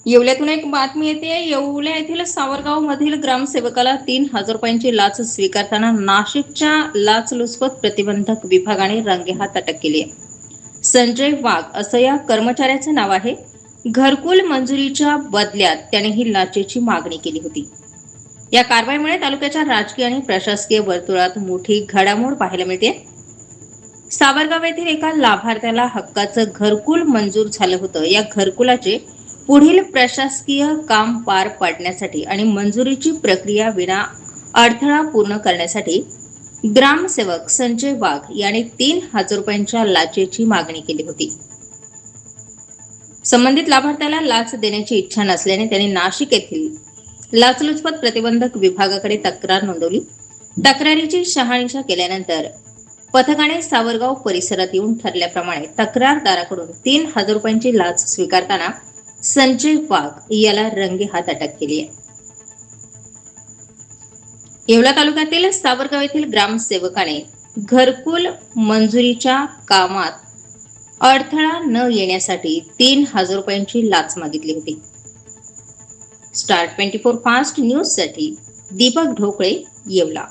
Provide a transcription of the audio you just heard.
येवल्यातून एक बातमी येते. येवल्या येथील सावरगाव मधील ग्रामसेवकाला 3,000 रुपयांची लाच स्वीकारताना नाशिकच्या लाचलुचपत प्रतिबंधक विभागाने रंगेहात अटक केली आहे. संजय वाघ असं या कर्मचाऱ्याचं नाव आहे. घरकुल मंजुरीच्या बदल्यात त्याने ही लाचेची मागणी केली होती. या कारवाईमुळे तालुक्याच्या राजकीय आणि प्रशासकीय वर्तुळात मोठी घडामोड पाहायला मिळते. सावरगाव येथील एका लाभार्थ्याला हक्काचं घरकुल मंजूर झालं होतं. या घरकुलाचे पुढील प्रशासकीय काम पार पाडण्यासाठी आणि मंजुरीची प्रक्रिया विना अडथळा पूर्ण करण्यासाठी ग्रामसेवक संजय वाघ यांनी 3,000 रुपयांच्या लाचेची मागणी केली होती. संबंधित लाभार्थ्याला लाच देण्याची इच्छा नसल्याने त्यांनी नाशिक येथील लाचलुचपत प्रतिबंधक विभागाकडे तक्रार नोंदवली. तक्रारीची शहानिशा केल्यानंतर पथकाने सावरगाव परिसरात येऊन ठरल्याप्रमाणे तक्रारदाराकडून 3,000 रुपयांची लाच स्वीकारताना संजय वाघ याला रंगेहात अटक केली आहे. येवला तालुक्यातील सावरगाव येथील ग्रामसेवकाने घरकुल मंजुरीच्या कामात अडथळा न येण्यासाठी 3,000 रुपयांची लाच मागितली होती. स्टार 24 फास्ट न्यूज साठी दीपक ढोकळे, येवला.